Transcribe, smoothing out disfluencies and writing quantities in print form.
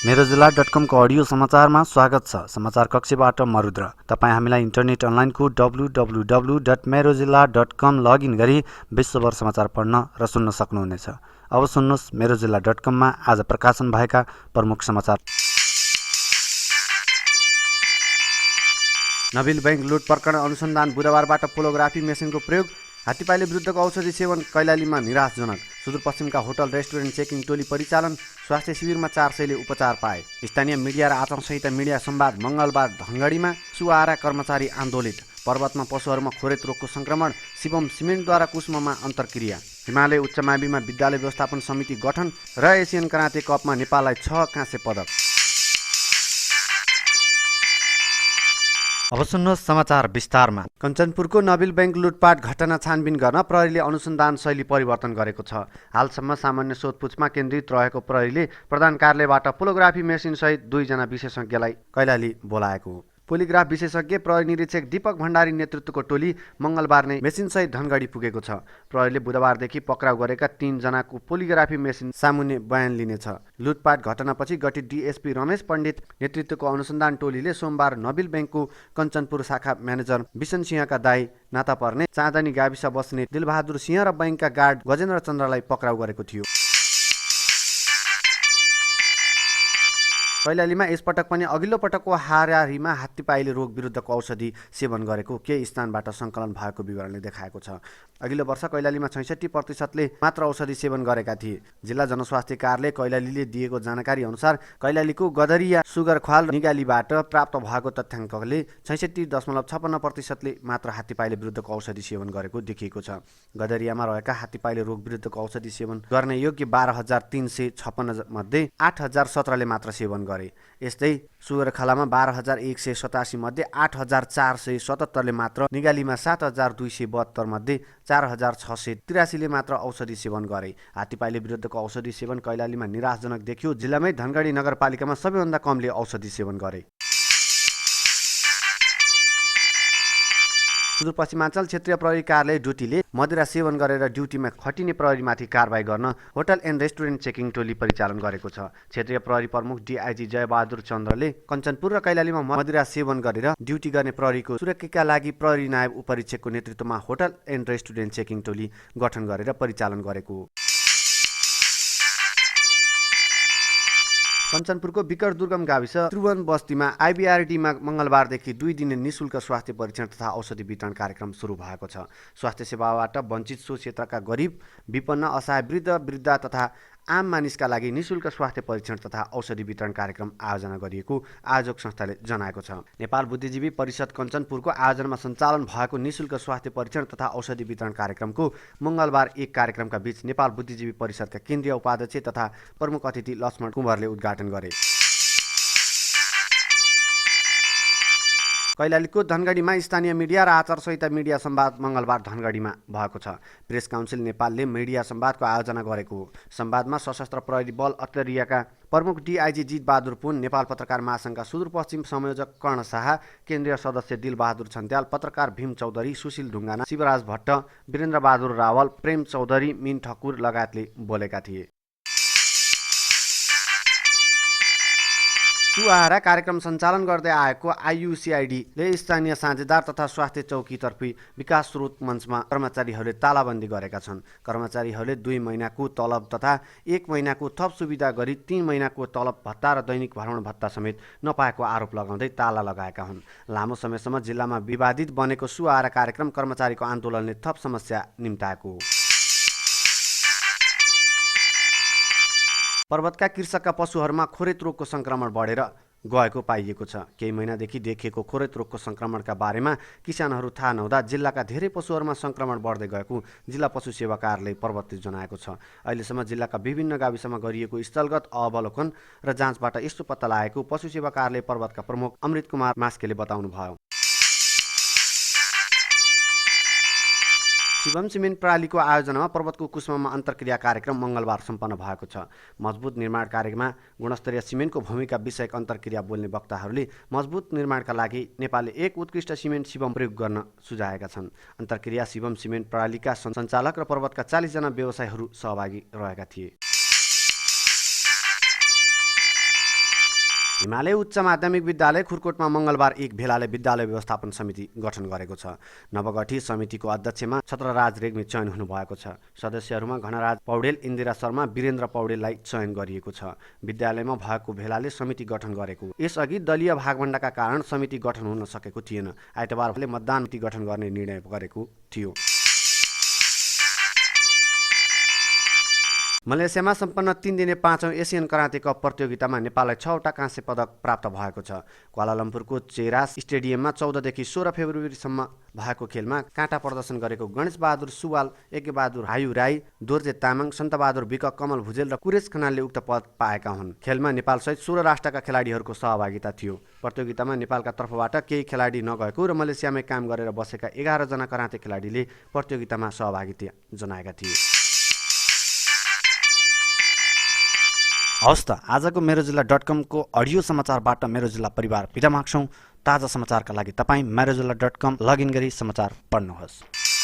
मेरो जिल्ला .com को अडियो समाचारमा स्वागत छ। समाचार कक्षबाट म रुद्र। तपाईँ हामीलाई इन्टरनेट अनलाइनको www.merozilla.com लगइन गरी विश्वभर समाचार पढ्न र सुन्न सक्नुहुनेछ। अब सुन्नुहोस् मेरो जिल्ला .com मा आज प्रकाशन भएका प्रमुख समाचार। नबिल बैंक लुट प्रकरण अनुसन्धान। बुधबारबाट पोलोग्राफी मेसिनको प्रयोग। हात्तीपाइले विरुद्धको औषधि सेवन कैलालीमा निराशजनक। सुदूरपश्चिमका होटल रेस्टुरेन्ट चेकिङ टोली परिचालन। स्वास्थ्य शिविरमा 400ले उपचार पाए। स्थानीय मिडिया र आचरण संहिता मिडिया संवाद। मङ्गलबार धनगढीमा सुआरा कर्मचारी आन्दोलित। पर्वतमा पशुहरूमा खोरेत रोगको संक्रमण। शिवम सिमेन्टद्वारा कुसुममा अन्तर्क्रिया। हिमालय उच्च माविमा विद्यालय व्यवस्थापन समिति गठन र एसियन कराते कपमा नेपाललाई 6 काँस्य पदक। अब सुन्नुहोस् समाचार विस्तारमा। कञ्चनपुरको नबिल बैंक लुटपाट घटना छानबिन गर्न प्रहरीले अनुसन्धान शैली परिवर्तन गरेको छ। हालसम्म सामान्य सोधपुछमा केन्द्रित रहेको प्रहरीले प्रधान कार्यालयबाट पोलोग्राफी मेसिनसहित 2 जना विशेषज्ञलाई कैलाली बोलाएको हो। पोलिग्राफ विशेषज्ञ प्रहरी निरीक्षक दीपक भण्डारी नेतृत्वको टोली मङ्गलबार नै मेसिनसहित धनगढी पुगेको छ। प्रहरीले बुधबारदेखि पक्राउ गरेका 3 जनाको पोलिग्राफी मेसिन सामुन्ने बयान लिनेछ। लुटपाट घटनापछि गठित डीएसपी रमेश पण्डित नेतृत्वको अनुसन्धान टोलीले सोमबार नबिल बैंकको कञ्चनपुर शाखा म्यानेजर बिसन सिंहका दाइ नाता पर्ने चाँदनी गाविस बस्ने दिलबहादुर सिंह र बैंकका गार्ड गजेन्द्र चन्द्रलाई पक्राउ गरेको थियो। कैलालीमा यसपटक पनि अघिल्लो पटकको हाराहारीमा हात्तीपाइले रोग विरुद्धको औषधि सेवन गरेको केही स्थानबाट सङ्कलन भएको विवरणले देखाएको छ। अघिल्लो वर्ष कैलालीमा 66%ले मात्र औषधि सेवन गरेका थिए। जिल्ला जनस्वास्थ्य कार्यालय कैलालीले दिएको जानकारी अनुसार कैलालीको गदरिया सुगरख्वाल निगालीबाट प्राप्त भएको तथ्याङ्कले 66.56% ले मात्र हात्तीपाइले विरुद्धको औषधि सेवन गरेको देखिएको छ। गदरियामा रहेका हात्तीपाइले रोग विरुद्धको औषधि सेवन गर्ने योग्य 12,356 मध्ये 8,017ले मात्र सेवन गरे। यस्तै सुगरखालामा 12,187 मध्ये 8,477ले मात्र, निगालीमा 7,272 मध्ये 4,683ले मात्र औषधि सेवन गरे। हात्तीपाइले विरुद्धको औषधि सेवन कैलालीमा निराशजनक देखियो। जिल्लामै धनगढी नगरपालिकामा सबैभन्दा कमले औषधि सेवन गरे। सुदूरपश्चिमाञ्चल क्षेत्रीय प्रहरी कार्यालय ड्युटीले मदिरा सेवन गरेर ड्युटीमा खटिने प्रहरीमाथि कारबाही गर्न होटल एन्ड रेस्टुरेन्ट चेकिङ टोली परिचालन गरेको छ। क्षेत्रीय प्रहरी प्रमुख डीआईजी जयबहादुर चन्द्रले कञ्चनपुर र कैलालीमा मदिरा सेवन गरेर ड्युटी गर्ने प्रहरीको सुरक्षाका लागि प्रहरी नायब उपरीक्षकको नेतृत्वमा होटल एन्ड रेस्टुरेन्ट चेकिङ टोली गठन गरेर परिचालन गरेको हो। कञ्चनपुरको विकट दुर्गम गाविस त्रिभुवन बस्तीमा आइबीआरडीमा मङ्गलबारदेखि 2 दिने निशुल्क स्वास्थ्य परीक्षण तथा औषधि वितरण कार्यक्रम सुरु भएको छ। स्वास्थ्य सेवाबाट वञ्चित सो क्षेत्रका गरिब, विपन्न, असहाय वृद्ध, वृद्धा तथा आम मानिसका लागि निशुल्क स्वास्थ्य परीक्षण तथा औषधि वितरण कार्यक्रम आयोजना गरिएको आयोजक संस्थाले जनाएको छ। नेपाल बुद्धिजीवी परिषद कञ्चनपुरको आयोजनामा सञ्चालन भएको निशुल्क स्वास्थ्य परीक्षण तथा औषधि वितरण कार्यक्रमको मङ्गलबार एक कार्यक्रमका बीच नेपाल बुद्धिजीवी परिषदका केन्द्रीय उपाध्यक्ष तथा प्रमुख अतिथि लक्ष्मण कुँवरले उद्घाटन गरे। कैलालीको धनगढीमा स्थानीय मिडिया र आचार संहिता मिडिया संवाद मङ्गलबार धनगढीमा भएको छ। प्रेस काउन्सिल नेपालले मिडिया संवादको आयोजना गरेको हो। संवादमा सशस्त्र प्रहरी बल अत्तरियाका प्रमुख डीआईजी जितबहादुर पुन, नेपाल पत्रकार महासङ्घका सुदूरपश्चिम संयोजक कर्ण शाह, केन्द्रीय सदस्य दिलबहादुर छन्त्याल, पत्रकार भीम चौधरी, सुशील ढुङ्गाना, शिवराज भट्ट, वीरेन्द्रबहादुर रावल, प्रेम चौधरी, मिन ठकुर लगायतले बोलेका थिए। सुआहारा कार्यक्रम सञ्चालन गर्दै आएको आइयुसिआइडीले स्थानीय साझेदार तथा स्वास्थ्य चौकीतर्फी विकास स्रोत मञ्चमा कर्मचारीहरूले तालाबन्दी गरेका छन्। कर्मचारीहरूले 2 महिनाको तलब तथा 1 महिनाको थप सुविधा गरी 3 महिनाको तलब भत्ता र दैनिक भ्रमण भत्ता समेत नपाएको आरोप लगाउँदै ताला लगाएका हुन्। लामो समयसम्म जिल्लामा विवादित बनेको सुआहारा कार्यक्रम कर्मचारीको आन्दोलनले थप समस्या निम्ताएको हो। पर्वतका कृषकका पशुहरूमा खोरेत रोगको संक्रमण बढेर गएको पाइएको छ। केही महिनादेखि देखिएको खोरेत रोगको संक्रमणका बारेमा किसानहरू थाहा नहुँदा जिल्लाका धेरै पशुहरूमा संक्रमण बढ्दै गएको जिल्ला पशु सेवा कार्यालय पर्वतले जनाएको छ। अहिलेसम्म जिल्लाका विभिन्न गाविसमा गरिएको स्थलगत अवलोकन र जाँचबाट यस्तो पत्ता लागेको पशु सेवा कार्यालय पर्वतका प्रमुख अमृत कुमार मास्केले बताउनुभयो। शिवम सिमेन्ट प्रणालीको आयोजनामा पर्वतको कुसुममा अन्तर्क्रिया कार्यक्रम मङ्गलबार सम्पन्न भएको छ। मजबुत निर्माण कार्यमा गुणस्तरीय सिमेन्टको भूमिका विषयक अन्तर्क्रिया बोल्ने वक्ताहरूले मजबुत निर्माणका लागि नेपालले एक उत्कृष्ट सिमेन्ट शिवम प्रयोग गर्न सुझाएका छन्। अन्तर्क्रिया शिवम सिमेन्ट प्रणालीका सञ्चालक र पर्वतका 40 जना व्यवसायीहरू सहभागी रहेका थिए। हिमालय उच्च माध्यमिक विद्यालय खुरकोटमा मङ्गलबार एक भेलाले विद्यालय व्यवस्थापन समिति गठन गरेको छ। नवगठित समितिको अध्यक्षमा छत्रराज रेग्मी चयन हुनुभएको छ। सदस्यहरूमा घनराज पौडेल, इन्दिरा शर्मा, वीरेन्द्र पौडेललाई चयन गरिएको छ। विद्यालयमा भएको भेलाले समिति गठन गरेको। यसअघि दलीय भागभण्डाका कारण समिति गठन हुन सकेको थिएन। आइतबारले मतदान समिति गठन गर्ने निर्णय गरेको थियो। मलेसियामा सम्पन्न 3 दिने 5औं एसियन कराते कप प्रतियोगितामा नेपाललाई 6वटा काँस्य पदक प्राप्त भएको छ। क्वालालम्पुरको चेरास स्टेडियममा 14 देखि 16 फेब्रुअरीसम्म भएको खेलमा काँटा प्रदर्शन गरेको गणेश बहादुर सुवाल, यज्ञबहादुर हायु राई, दोर्जे तामाङ, सन्तबहादुर विक, कमल भुजेल र कुरेश खनालले उक्त पद पाएका हुन्। खेलमा नेपालसहित 16 राष्ट्रका खेलाडीहरूको सहभागिता थियो। प्रतियोगितामा नेपालका तर्फबाट केही खेलाडी नगएको र मलेसियामै काम गरेर बसेका 11 जना कराते खेलाडीले प्रतियोगितामा सहभागिता जनाएका थिए। हवस् त, आजको मेरो जिल्ला .com को अडियो समाचारबाट मेरो जिल्ला परिवार बिदा माग्छौँ। ताजा समाचारका लागि तपाईँ मेरो जिल्ला .com लगइन गरी समाचार पढ्नुहोस्।